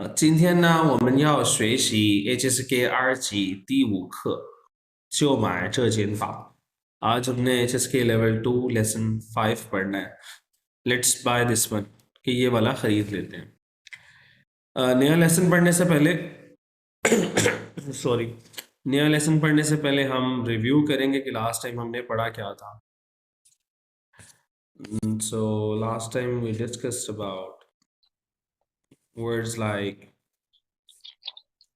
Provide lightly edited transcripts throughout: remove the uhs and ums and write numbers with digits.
今天呢，我们要学习 HSK 2 第5课，就买这间房。आज हमने HSK level 2 lesson 5 पढ़ना है। लेट्स बाय दिस वन कि ये वाला खरीद लेते हैं। नया लेसन पढ़ने से पहले सॉरी नया लेसन पढ़ने से पहले हम रिव्यू करेंगे कि लास्ट टाइम हमने पढ़ा क्या था। So last time we discussed about words like,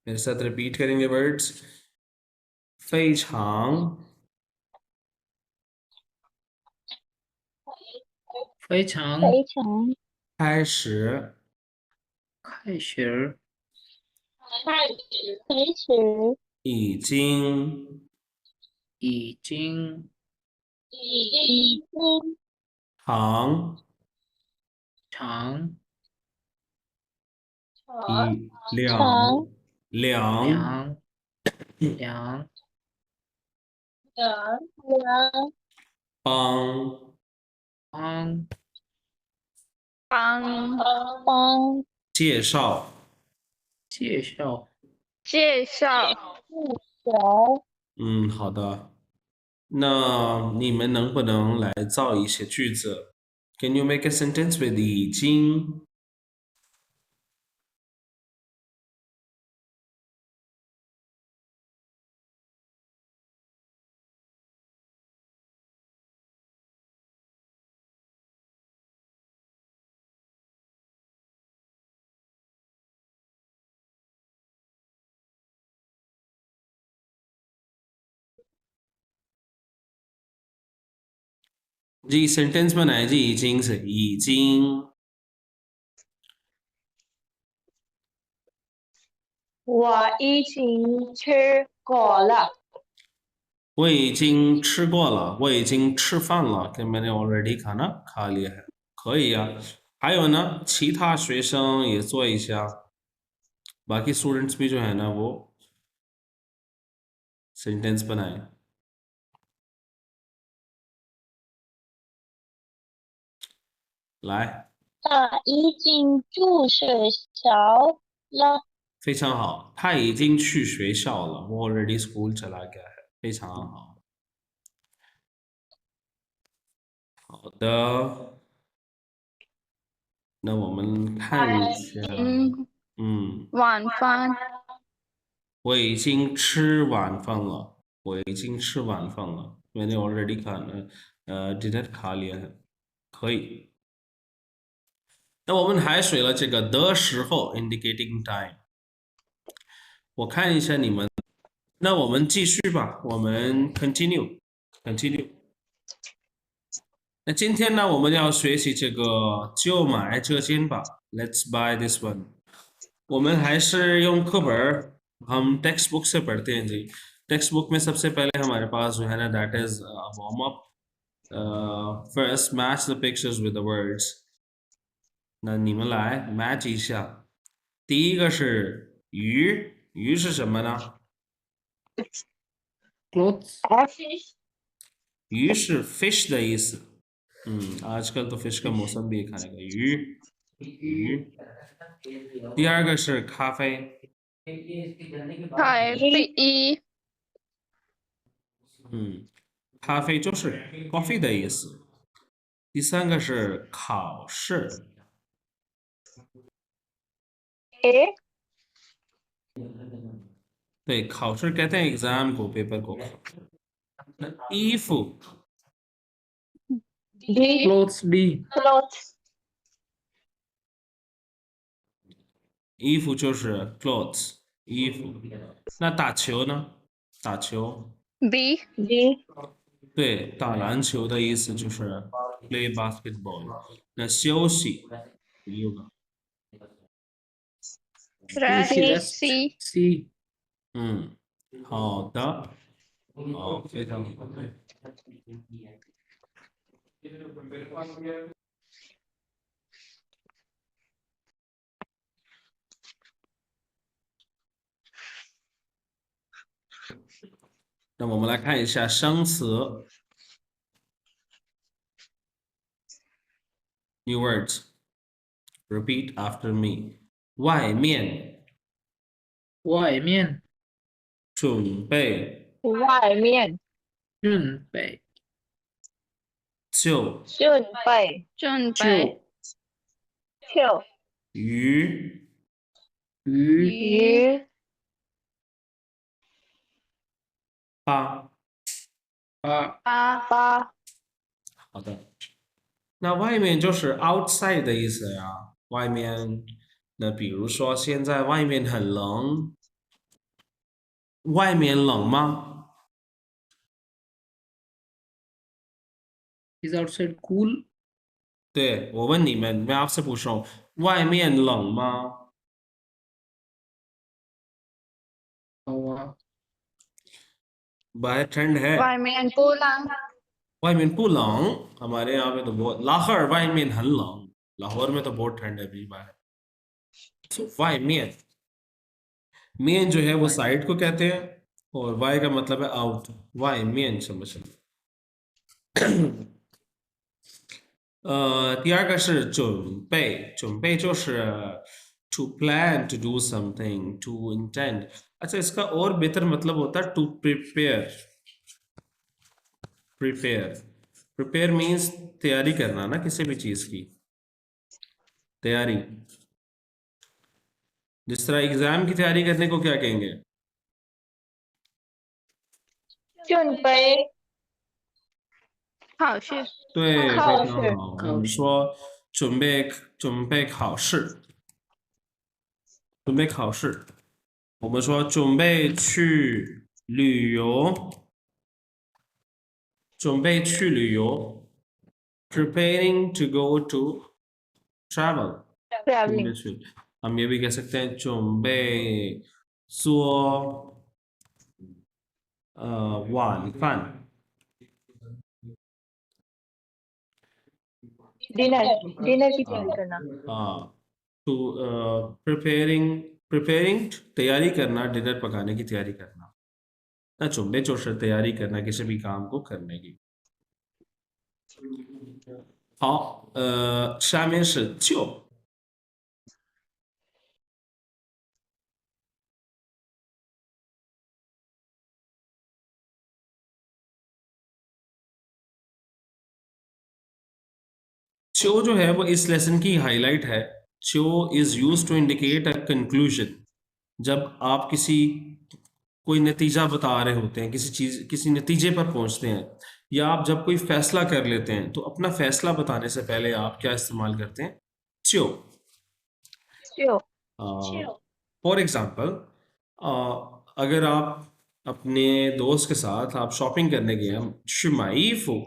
मेरे साथ रिपीट करेंगे words, 非常非常开始开始已经已经长长一两两两帮帮介绍介绍好的。那你们能不能来造一些句子？Can you make a sentence with 已经？जी सेंटेंस बनाए जी 已经से 已经我已经吃过了。我已经吃过了，我已经吃饭了，跟मैंने already खाना खा लिया है，可以呀。还有呢，其他学生也做一下बाकी स्टूडेंट्स भी जो है ना वो सेंटेंस बनाए।来，他已经住学校了。非常好，他已经去学校了，वो already school चला गया है，非常好。好的，那我们看一下，晚饭我已经吃晚饭了，我已经吃晚饭了मैंने already खाना dinner खा लिया है，可以。那我们还学了这个的时候 indicating time，我看一下你们，那我们继续吧，我们 continue。那今天呢，我们要学习这个就买这间吧 ，Let's buy this one。我们还是用课本हम टेक्स्ट बुक से पढ़ते हैं जी। टेक्स्ट बुक में सबसे पहले हमारे पास जो है ना that is warm up. first match the pictures with the words。那你们来 match 一下。第一个是鱼，鱼是什么呢？ clothes 鱼是 fish 的意思。आजकल तो fish का मौसम भी है खाने का।鱼。第二个是咖啡。咖啡咖啡就是 coffee 的意思。第三个是考试。对，考试कहते हैं एग्जाम को पेपर को। 衣服 clothes B 衣服就是 clothes 衣服。那打球呢？打球 B 对，打篮球的意思就是 play basketball。那休息第六个， rest C 好的，好，非常好。那我们来看一下生词 ，new words，repeat after me。外面外面准备外面准备就准备准备就鱼鱼鱼吧。八八好的，那外面就是 outside 的意思呀。外面，那比如说现在外面很冷，外面冷吗？ is outside cool 对，我问你们，मैं आपसे पूछ रहा हूँ，外面冷吗？हवा बाहर ठंड है। 外面不冷，外面不冷，हमारे यहाँ पे तो बहुत लाहौर 外面很冷，लाहौर में तो बहुत ठंड है अभी बाहर। So 外面 मेन जो है वो साइड को कहते हैं और वाई का मतलब है आउट। वाई मेन समझ लो। 第二个是准备，准备就是 to plan to do something to intend। अच्छा इसका और बेहतर मतलब होता है to prepare। prepare prepare means तैयारी करना ना किसी भी चीज की तैयारी। जिस तरह एग्जाम की तैयारी करने को क्या कहेंगे? 准备考试，对，考非常试好。我们说准备考试，准备考试。我们说准备去旅游，准备去旅游，preparing to go to travel。准备 traveling 去，हम ये भी कह सकते हैं 准备做晚饭。 डिनर डिनर की तैयारी करना टू प्रिपेयरिंग तैयारी करना डिनर पकाने की तैयारी करना ना चुम्बे चोशर तैयारी करना किसी भी काम को करने की। 好，下面是就जो जो है वो इस लेसन की हाईलाइट है। जो is used to indicate a conclusion. जब आप किसी कोई नतीजा बता रहे होते हैं किसी चीज किसी नतीजे पर पहुंचते हैं या आप जब कोई फैसला कर लेते हैं तो अपना फैसला बताने से पहले आप क्या इस्तेमाल करते हैं? च्यो। 就 फॉर एग्जाम्पल अगर आप अपने दोस्त के साथ आप शॉपिंग करने गए हैं शुमाइफ हो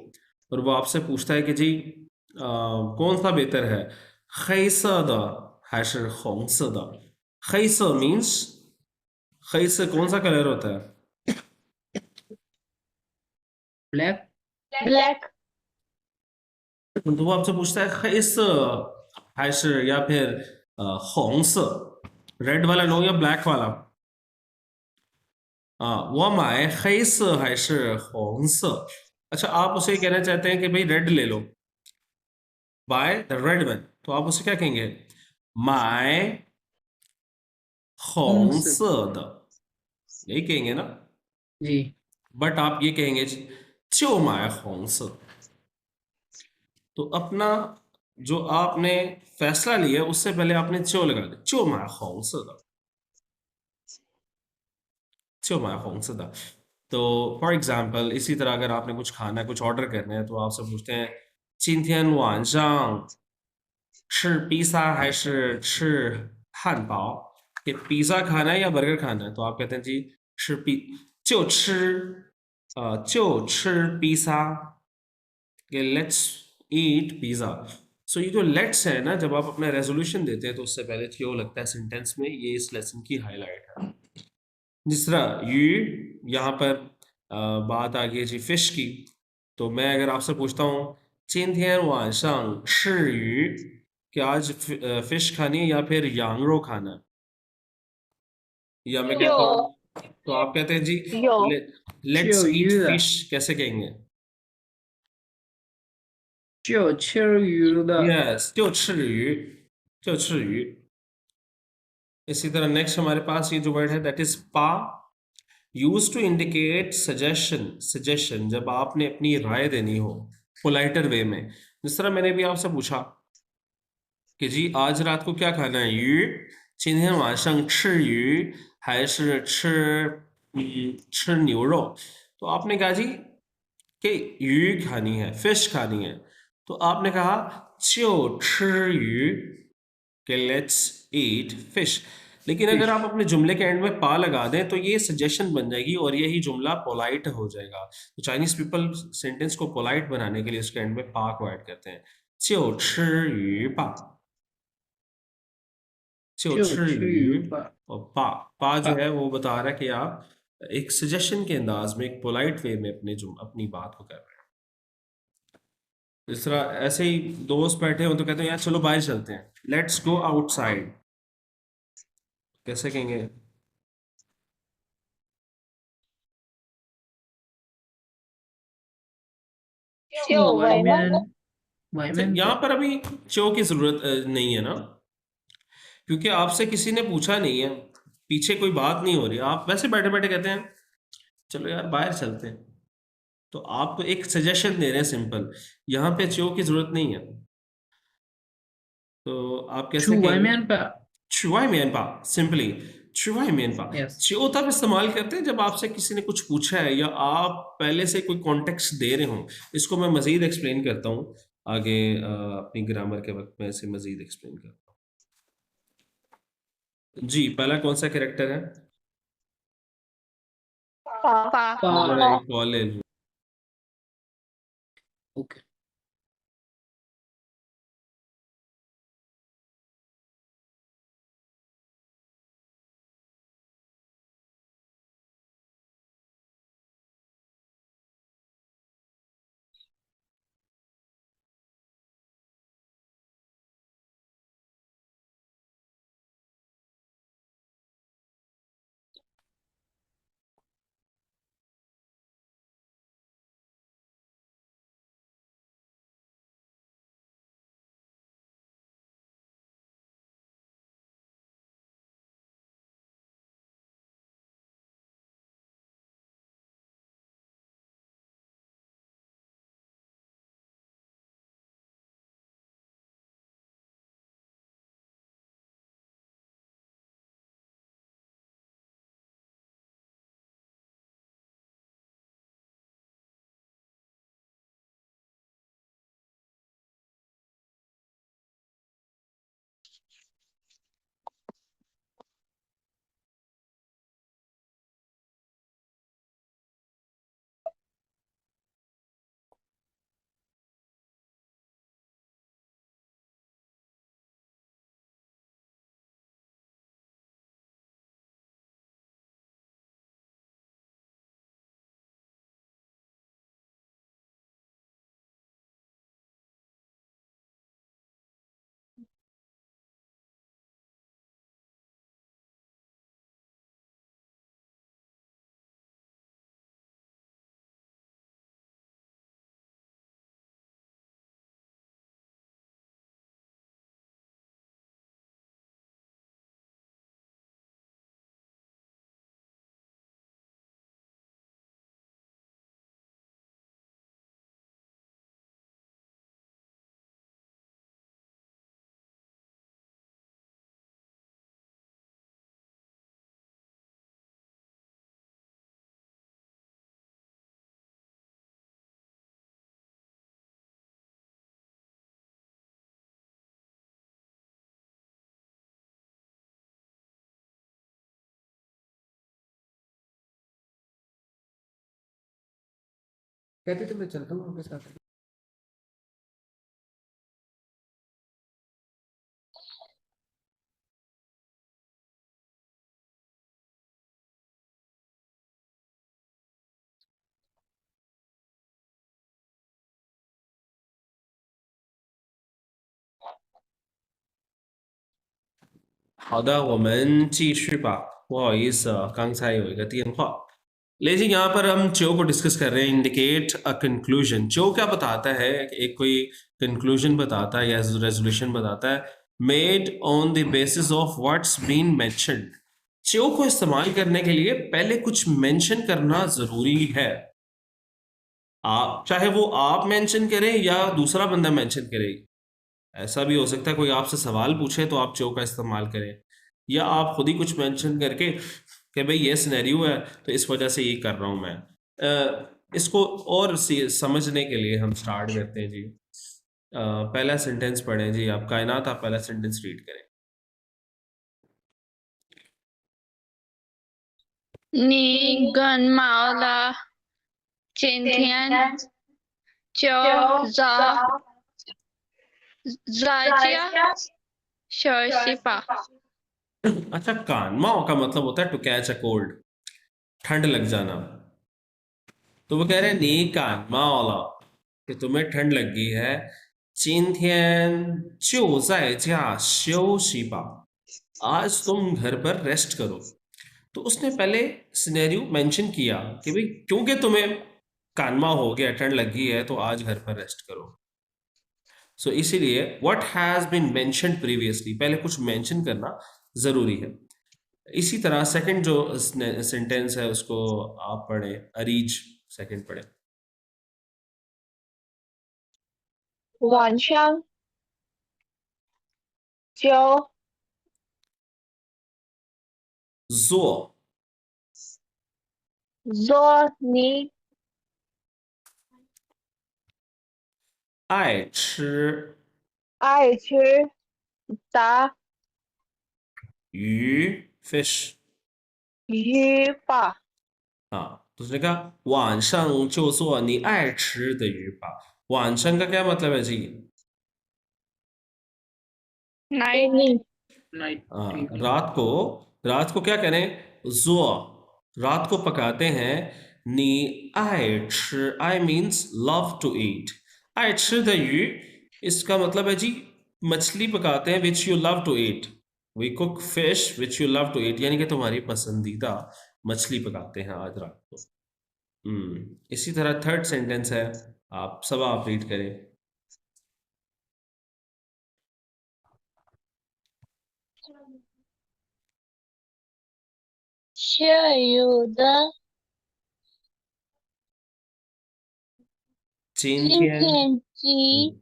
और वो आपसे पूछता है कि जी कौन सा बेहतर है खैसद है होंसद। खैस मीन्स खैस कौन सा कलर होता है? black ब्लैक तो वो आपसे पूछता है खैस है या फिर होंस रेड वाला नो या ब्लैक वाला? 我买黑色还是红色? अच्छा आप उसे कहना चाहते हैं कि भाई रेड ले लो बाय द रेड वन तो आप उसे क्या कहेंगे? 买红色的 यही कहेंगे ना। जी बट आप ये कहेंगे 就买红色 तो अपना जो आपने फैसला लिया उससे पहले आपने 就 लगा दिया 就买红色的 就买红色的 तो फॉर एग्जाम्पल इसी तरह अगर आपने कुछ खाना है कुछ ऑर्डर करना है तो आपसे पूछते हैं 今天晚上吃披萨还是吃汉堡? कि पिज्जा खाना है या बर्गर खाना है तो आप कहते हैं जी 吃पि就吃披萨 कि लेट्स ईट पिज्जा। सो ये जो लेट्स है ना जब आप अपना रेजोल्यूशन देते हैं तो उससे पहले क्यों लगता है सेंटेंस में ये इस लेसन की हाईलाइट है। जिस तरह यू यहाँ पर बात आ गई जी फिश की तो मैं अगर आपसे पूछता हूँ 今天晚上吃鱼 कि आज फिश खानी है या फिर यांगरो खाना है या मैं कहता हूँ तो आप कहते हैं जी यो लेट्स ईट फिश कैसे कहेंगे? 就吃鱼的 Yes 就吃鱼就吃鱼 इसी तरह नेक्स्ट हमारे पास ये जो वर्ड है दैट इज पा, यूज टू इंडिकेट सजेशन जब आपने अपनी राय देनी हो पोलाइटर वे में। जिस तरह मैंने भी आपसे पूछा कि जी आज रात को क्या खाना है,鱼今天晚上吃鱼还是吃牛肉, तो आपने कहा जी कि 鱼 खानी है, फिश खानी है, तो आपने कहा 就吃鱼, कि लेट्स ईट फिश। लेकिन अगर आप अपने जुमले के एंड में पा लगा दें तो ये सजेशन बन जाएगी और यही जुमला पोलाइट हो जाएगा। तो चाइनीज पीपल सेंटेंस को पोलाइट बनाने के लिए उसके एंड में पा को ऐड करते हैं, 就吃鱼吧, 就吃鱼 और पा जो है वो बता रहा है कि आप एक सजेशन के अंदाज में एक पोलाइट वे में अपनी बात को कर रहे हैं। इस तरह ऐसे ही दोस्त बैठे हो तो कहते हैं यार चलो बाहर चलते हैं, लेट्स गो आउटसाइड, कैसे कहेंगे? यहाँ पर अभी चो की जरूरत नहीं है ना, क्योंकि आपसे किसी ने पूछा नहीं है, पीछे कोई बात नहीं हो रही, आप वैसे बैठे बैठे कहते हैं चलो यार बाहर चलते हैं, तो आपको एक सजेशन दे रहे हैं सिंपल, यहाँ पे चो की जरूरत नहीं है। तो आप कैसे सिंपली चो तब इस्तेमाल करते हैं जब आपसे किसी ने कुछ पूछा है या आप पहले से कोई कॉन्टेक्स्ट दे रहे हो। इसको मैं मजीद एक्सप्लेन करता हूँ आगे, अपनी ग्रामर के वक्त में इसे मजीद एक्सप्लेन करता हूँ। जी पहला कौन सा कैरेक्टर है? कॉलेज। ओके कहते तो मैं चलता हूँ आपके साथ।好的，我们继续吧。不好意思啊，刚才有一个电话。लेकिन यहाँ पर हम चो को डिस्कस कर रहे हैं, इंडिकेट अ कंक्लूजन। चो क्या बताता है? एक कोई कंक्लूजन बताता है या रेजोल्यूशन बताता है made on the basis of what's been mentioned. च्यो को इस्तेमाल करने के लिए पहले कुछ मेंशन करना जरूरी है। आप चाहे वो आप मेंशन करें या दूसरा बंदा मेंशन करे, ऐसा भी हो सकता है कोई आपसे सवाल पूछे तो आप च्यो का इस्तेमाल करें, या आप खुद ही कुछ मेंशन करके कि भाई ये सिनेरियो है तो इस वजह से ये कर रहा हूं मैं। इसको और समझने के लिए हम स्टार्ट करते हैं जी। पहला सेंटेंस पढ़ें जी आप, कायनात आप पहला सेंटेंस रीड करें। 你感冒了，今天就在家休息吧。 अच्छा, कानमाओ का मतलब होता है टू कैच अ कोल्ड, ठंड लग जाना। तो वो कह रहे हैं नी कानमाओ ला, कि तुम्हें ठंड लग गई है। 今天就在家休息吧, आज तुम घर पर रेस्ट करो। तो उसने पहले सिनेरियो मेंशन किया कि भाई क्योंकि तुम्हें कानमा हो गया, ठंड लगी है, तो आज घर पर रेस्ट करो। सो इसीलिए what has been mentioned previously, पहले कुछ मेंशन करना जरूरी है। इसी तरह सेकंड जो सेंटेंस है उसको आप पढ़े, अरीज सेकंड पढ़े। 晚上就 做 做你 爱吃 爱吃的 鱼 fish 鱼吧。 हाँ, तो उसने कहा 晚上就做你爱吃的鱼吧। 晚上का क्या मतलब है जी? night evening Night. हाँ, evening. रात को क्या करें? जो रात को पकाते हैं। 你爱吃 I means love to eat, 爱吃的鱼 इसका मतलब है जी मछली पकाते हैं, which you love to eat, we cook fish which you love to eat, यानी कि तुम्हारी पसंदीदा मछली पकाते हैं आज रात को। इसी तरह थर्ड सेंटेंस है, आप सब आप रीड करें। 下雨的今今天天起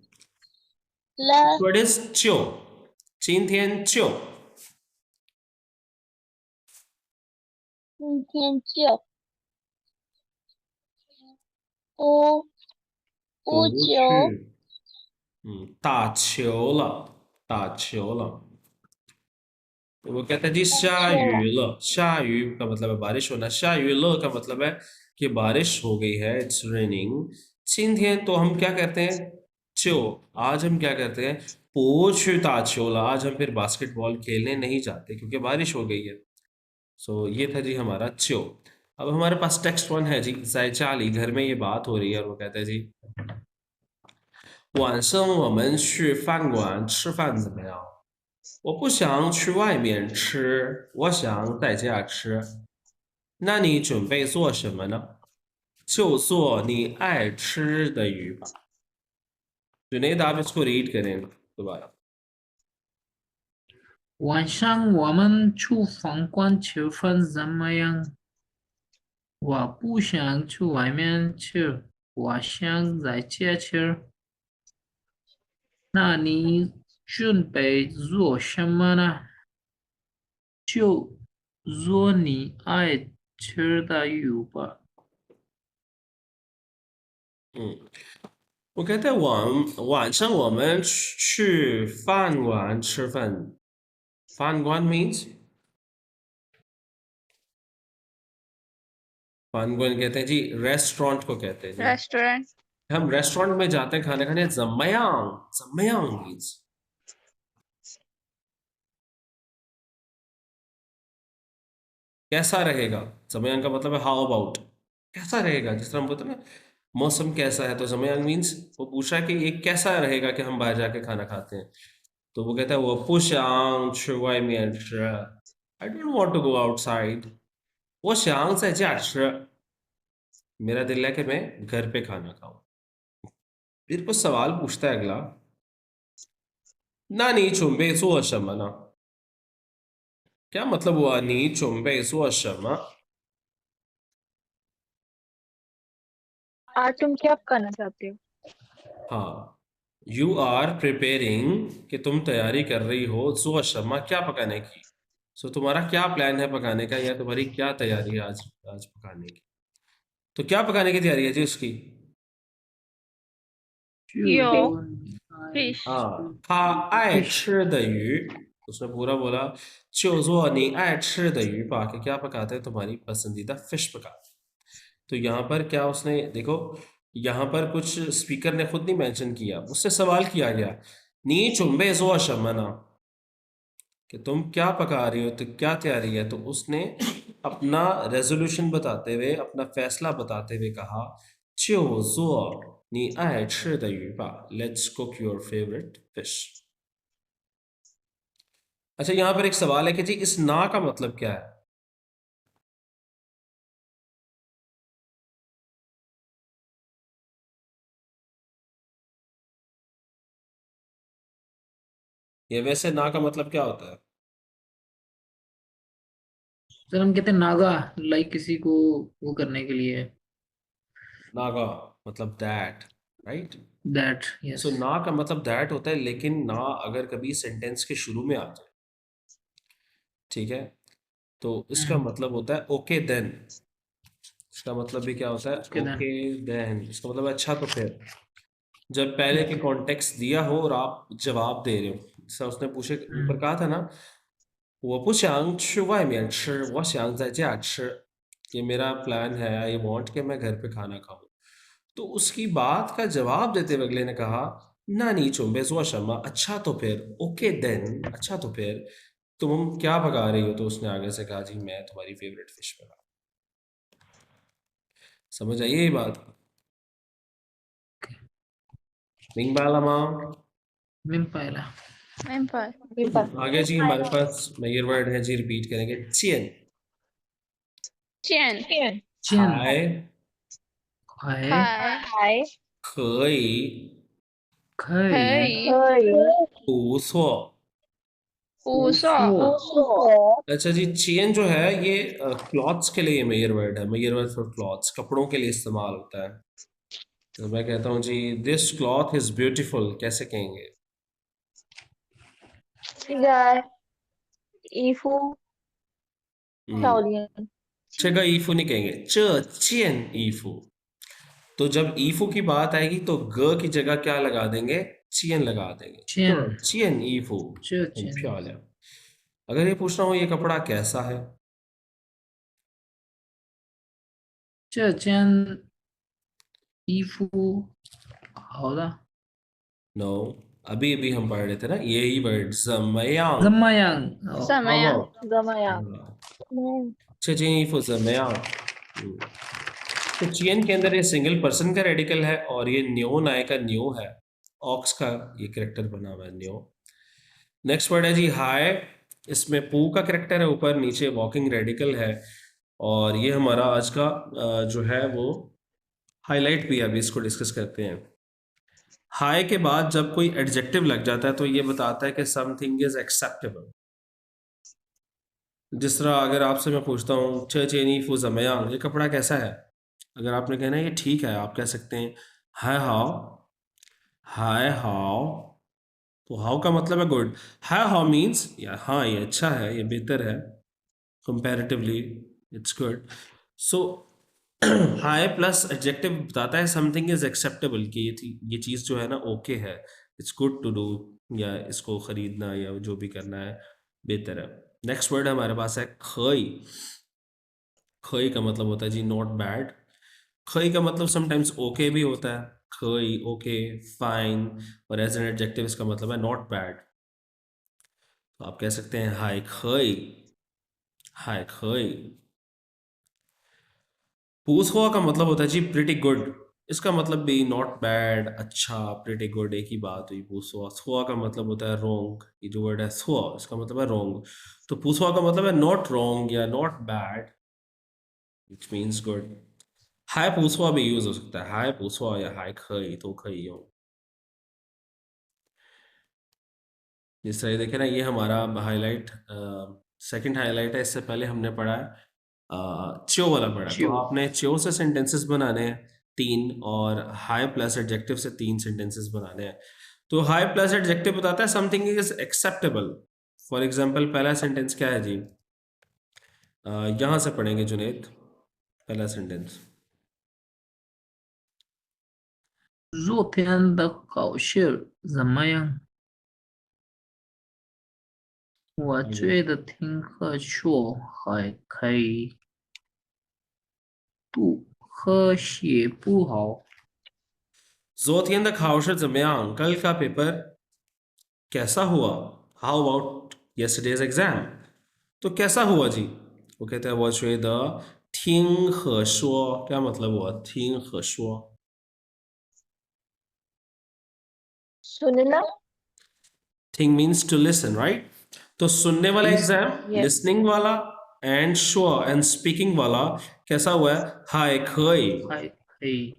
了 What is 就？今天就今天就不不不久去，打球了，打球了。तो वो कहता है जी 下雨了，下雨का मतलब है बारिश होना, 下雨了का मतलब है कि बारिश हो गई है, इट्स रेनिंग। 今天तो हम क्या कहते हैं? 就 आज हम क्या कहते हैं? 不去打球了, आज हम फिर बास्केटबॉल खेलने नहीं जाते क्योंकि बारिश हो गई है। सो ये था जी हमारा 就। अब हमारे पास टेक्स्ट वन है जी, ज़ाइचाली, घर में ये बात हो रही है और वो कहता है जी 晚上我们去饭馆吃饭怎么样？我不想去外面吃，我想在家吃。那你准备做什么呢？就做你爱吃的鱼吧。जुनेद आप इसको रीड करें दोबारा। 晚上我们去饭馆吃饭怎么样？我不想去外面吃，我想在家吃。那你准备做什么呢？就做你爱吃的鱼吧。我कहते हैं晚上我们去饭馆吃饭。饭馆 means 饭馆कहते हैं जी रेस्टोरेंट को कहते हैं जी। restaurant हम रेस्टोरेंट में जाते हैं खाने खाने, ज़म्मयांग means कैसा रहेगा। ज़म्मयांग का मतलब है हाउ अबाउट, कैसा रहेगा। जिस तरह हम बोलते हैं ना मौसम कैसा है, तो ज़म्मयांग मीन्स वो पूछा कि ये कैसा रहेगा कि हम बाहर जाके खाना खाते हैं। तो वो कहता है वो पुशांग छुवाई मियान I don't want to go outside, वो शांग से जा मेरा दिल है कि मैं घर पे खाना खाऊं। फिर कुछ सवाल पूछता है अगला, 那你准备做什么呢？ क्या मतलब हुआ 你准备做什么 आज तुम क्या करना चाहते हो? हाँ, यू आर प्रिपेयरिंग कि तुम तैयारी कर रही हो जो शर्मा क्या पकाने की। सो तुम्हारा क्या प्लान है पकाने का, या तुम्हारी क्या तैयारी है आज आज पकाने की। तो क्या पकाने की तैयारी है जी उसकी। 有就 fish हाँ,他爱吃的鱼，उसने पूरा बोला 就做你爱吃的鱼吧, कि क्या पकाते हैं तुम्हारी पसंदीदा फिश पकाते हैं। तो यहाँ पर क्या उसने देखो, यहाँ पर कुछ स्पीकर ने खुद नहीं मेंशन किया, उससे सवाल किया गया 你准备做什么呢 कि तुम क्या पका रही हो, तो क्या तैयारी है। तो उसने अपना रेजोल्यूशन बताते हुए, अपना फैसला बताते हुए कहा 就做你爱吃的鱼吧 Let's cook your favorite fish। अच्छा, यहाँ पर एक सवाल है कि जी इस ना का मतलब क्या है। ये वैसे ना का मतलब क्या होता है। सर हम कहते हैं नागा, लाइक किसी को वो करने के लिए। नागा मतलब that, right. That, yes. So ना का मतलब दैट होता है, लेकिन ना अगर कभी सेंटेंस के शुरू में आ जाए, ठीक है, तो इसका मतलब होता है ओके देन। इसका मतलब भी क्या होता है, Okay then। Okay then. इसका मतलब है अच्छा तो फिर। जब पहले के कॉन्टेक्स्ट दिया हो और आप जवाब दे रहे हो, जैसा उसने पूछे ऊपर कहा था ना 我不想去外面吃我想在家吃 ये मेरा प्लान है, आई वांट कि मैं घर पे खाना खाऊं। तो उसकी बात का जवाब देते हुए अगले ने कहा 那你准备做什么 अच्छा तो फिर, ओके देन अच्छा तो फिर तुम क्या पका रही हो। तो उसने आगे से कहा जी मैं तुम्हारी फेवरेट फिश पका। समझ आई ये बात। मिंग बाला माँ। मिन पायला। member आगे जी हमारे पास मेजर वर्ड है जी, रिपीट करेंगे। चियन, 见 चेन, हाय, खाए, 海可以，खाए, 可以不错。不错 अच्छा जी, चेन जो है ये क्लॉथ्स के लिए मेजर वर्ड है। मेजर वर्ड फॉर क्लॉथ्स, कपड़ों के लिए इस्तेमाल होता है। तो मैं कहता हूँ जी दिस क्लॉथ इज ब्यूटीफुल, कैसे कहेंगे। 这个衣服漂 हम्म, 亮，这个衣服नहीं कहेंगे, 这件衣服। तो जब ईफू की बात आएगी तो ग की जगह क्या लगा देंगे, चेन लगा देंगे। चेन, 这件衣服 这 很 चेन, 漂亮। अगर ये पूछना हो ये कपड़ा कैसा है, 这件衣服好的， नो, अभी अभी हम पढ़ रहे थे ना यही वर्ड 怎 जमयांग। 么样？哦，怎么样 怎么样？ 这件衣服怎么样？तो चियन के अंदर ये सिंगल पर्सन का रेडिकल है और ये न्यो नाय का न्यो है, ऑक्स का ये करेक्टर बना हुआ है न्यो। नेक्स्ट वर्ड है जी हाय, इसमें पू का करेक्टर है ऊपर, नीचे वॉकिंग रेडिकल है। और ये हमारा आज का जो है वो हाईलाइट भी है, अभी इसको डिस्कस करते हैं। हाय के बाद जब कोई एडजेक्टिव लग जाता है तो ये बताता है कि समथिंग इज एक्सेप्टेबल। जिस तरह अगर आपसे मैं पूछता हूँ चेनी फुजमयांग, ये कपड़ा कैसा है, अगर आपने कहना है ये ठीक है, आप कह सकते हैं हाय हाउ। हाय हाउ, तो हाउ का मतलब है गुड। हाय हाउ मीन्स या हाँ ये अच्छा है, ये बेहतर है, comparatively it's good. So hi plus adjective बताता है समथिंग इज एक्सेप्टेबल, कि ये चीज़ जो है ना ओके है, इट्स गुड टू डू, या इसको खरीदना या जो भी करना है बेहतर है। नेक्स्ट वर्ड हमारे पास है खई। खई का मतलब होता है जी नॉट बैड। खई का मतलब समटाइम्स ओके भी होता है, खई ओके फाइन, और एज एन एडजेक्टिव इसका मतलब है नॉट बैड। तो आप कह सकते हैं हाय खई, हाय खई। पूसवा का मतलब होता है जी प्रिटी गुड। इसका मतलब भी नॉट बैड, अच्छा, प्रिटी गुड एक ही बात हुई। पूसवा स्वा का मतलब होता है रोंग, ये जो वर्ड है स्वा इसका मतलब है रोंग। तो पूसवा का मतलब है नॉट रोंग या not bad, which means good. हाय पूसवा भी यूज हो सकता है, हाय पूसवा या हाय खई तो खई हो। जिस तरह देखे ना, ये हमारा हाईलाइट सेकंड हाईलाइट है। इससे पहले हमने पढ़ा है च्यो वाला पढ़ा है। तो च्यो। आपने च्यो से सेंटेंसेस बनाने हैं 3, और हाई प्लस एडजेक्टिव से 3 सेंटेंसेस बनाने हैं। तो हाई प्लस एडजेक्टिव बताता है something is acceptable. For example पहला सेंटेंस क्या है जी? यहाँ से पढ़ेंगे जुनेद, पहला सेंटेंस। 昨天的考试怎么样？我觉得听课说还可以，读和写不好。 昨天的考试怎么样？कल का पेपर कैसा हुआ? How about yesterday's exam? तो कैसा हुआ जी? वो कहते हैं वो觉得听和说क्या मतलब हुआ? 听和说 सुनना। Thing means to listen, right? तो सुनने वाला एग्जाम, Yes. लिसनिंग वाला एंड शो एंड स्पीकिंग वाला कैसा हुआ है? हाय खई। 还可以，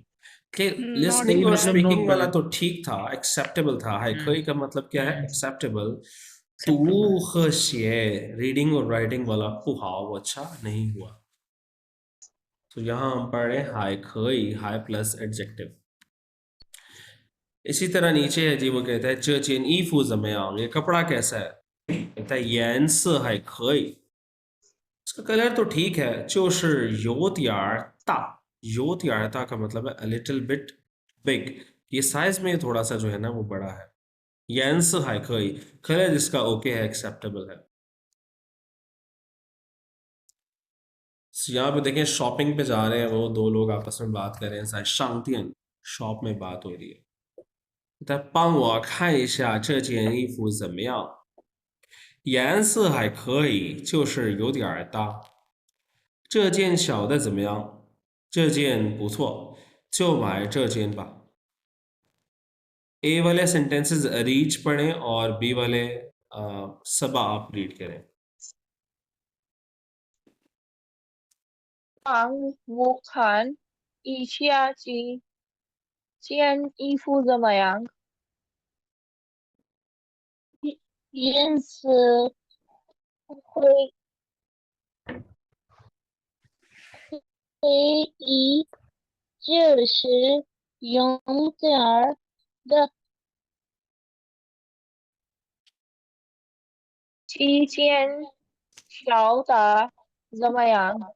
कि Not लिसनिंग और मतलब स्पीकिंग not वाला bad। तो ठीक था, एक्सेप्टेबल था। हाय खई का मतलब क्या है? एक्सेप्टेबल। तू acceptable। खशिए, रीडिंग और राइटिंग वाला पुहाव अच्छा नहीं हुआ। तो यहाँ हम पढ़ रहे हैं हाय खई, हाई प्लस एडजेक्टिव। इसी तरह नीचे है जी, वो कहता है 这件衣服怎么样? ये कपड़ा कैसा है? कहता है 颜色还可以। इसका कलर तो ठीक है। 就是有点大，有点大का मतलब है a little bit big। ये साइज में थोड़ा सा जो है ना वो बड़ा है। 颜色还可以，कलर इसका ओके है, एक्सेप्टेबल है। यहाँ पे देखें शॉपिंग पे जा रहे हैं वो दो लोग, आपस में बात कर रहे हैं, शायद शांतियन शॉप में बात हो रही है। 他帮我看一下这件衣服怎么样？颜色还可以，就是有点儿大。这件小的怎么样？这件不错，就买这件吧。ए वाले सेंटेंसेस रीच पढ़ें और बी वाले सबा आप रीड करें। 帮我看一下这件衣服怎么样？颜色会可以，就是有点儿的。这件小的怎么样？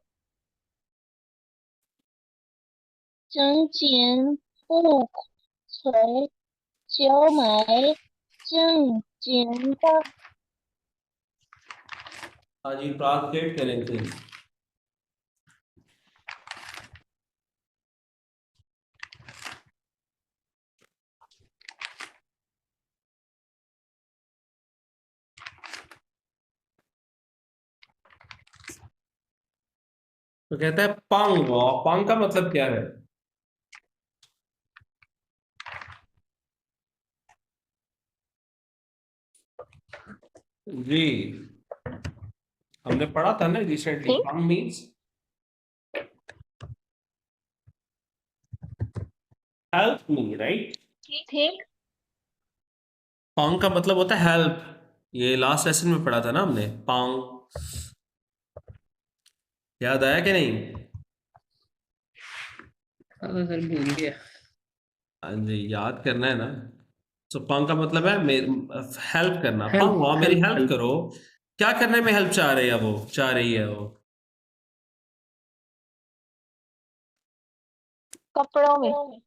整件不错，就买整件吧。हाँ जी, ट्रांसलेट करें प्लीज। तो कहता है पांग वो, पांग का मतलब क्या है? जी हमने पढ़ा था ना रिसेंटली, ठीक। पांग मीन्स हेल्प मी, राइट? ठीक। पांग का मतलब होता है हेल्प। ये लास्ट लेसन में पढ़ा था ना हमने, पांग। याद आया कि नहीं? सर भूल गया। हाँ जी, याद करना है ना। तो पांग का मतलब है हेल्प करना। Help, पांग वाह मेरी help, हेल्प help। करो। क्या करने में हेल्प चाह रही है वो? चाह रही है वो कपड़ों में।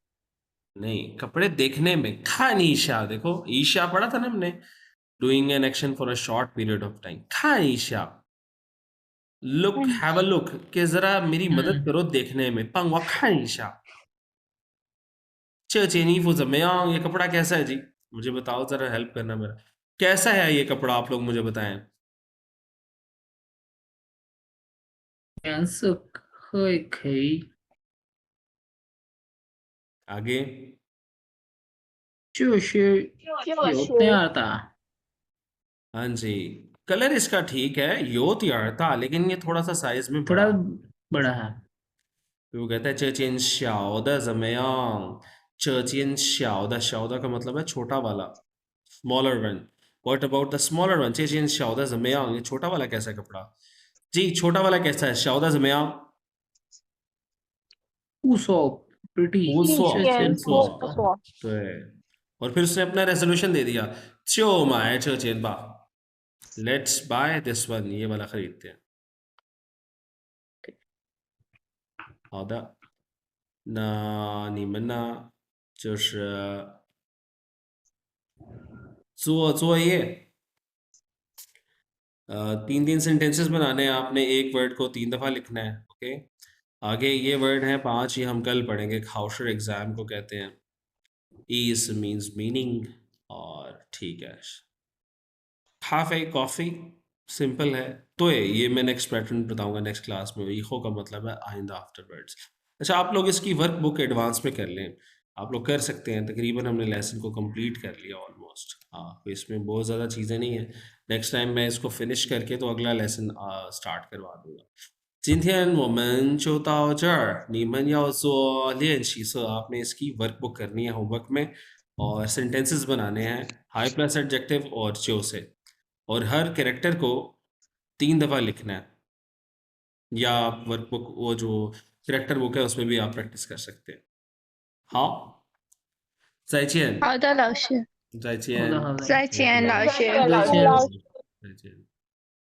नहीं, कपड़े देखने में। खान ईशा, देखो ईशा पढ़ा था ना हमने, doing an action for a short period of time. खान ईशा, लुक, हैव अ लुक, कि जरा मेरी मदद करो देखने में। पांग वाह खान ईशा। 这件衣服怎么样? ये कपड़ा कैसा है जी? मुझे बताओ जरा, हेल्प करना मेरा। कैसा है ये कपड़ा, आप लोग मुझे बताएं। 颜色可以， आगे 就是有点大。 हाँ जी, कलर इसका ठीक है, यो था, लेकिन ये थोड़ा सा साइज में थोड़ा बड़ा। बड़ा है। फिर वो कहता है 这件小的怎么样? 这件小的，小的का मतलब है छोटा वाला, smaller one. What about the smaller one? 这件小的怎么样？ये छोटा वाला कैसा है कपड़ा? जी छोटा वाला कैसा है? 小的怎么样？不错 pretty 不错，这件不错，不错。对，और फिर उसने अपना रेजोल्यूशन दे दिया 就买这件吧 Let's buy this one ये वाला खरीदते हैं 好的那你们呢就是做作业तीन सेंटेंसेस बनाने हैं आपने एक वर्ड को 3 दफ़ा लिखना है ओके आगे ये वर्ड है 5 ये हम कल पढ़ेंगे खाउशर एग्जाम को कहते हैं ईज मीन्स मीनिंग और ठीक है काफ़ी कॉफ़ी सिंपल है तो ये मैं नेक्स्ट पैटर्न बताऊंगा नेक्स्ट क्लास में ईखो का मतलब है आइंदा आफ्टरवर्ड्स अच्छा आप लोग इसकी वर्क बुक एडवांस में कर लें आप लोग कर सकते हैं तकरीबन हमने लेसन को कंप्लीट कर लिया ऑलमोस्ट हाँ तो इसमें बहुत ज़्यादा चीज़ें नहीं है नेक्स्ट टाइम मैं इसको फिनिश करके तो अगला लेसन स्टार्ट करवा दूंगा 今天我们就到这儿，你们要做练习册आपने इसकी वर्क बुक करनी है होमवर्क में और सेंटेंसेस बनाने हैं हाई प्लस एडजेक्टिव और जो से और हर कैरेक्टर को 3 दफ़ा लिखना है या आप वर्क बुक वो जो कैरेक्टर बुक है उसमें भी आप प्रैक्टिस कर सकते हैं हाँ 再见好的，老师，再见好的好的再见，老师。再见再见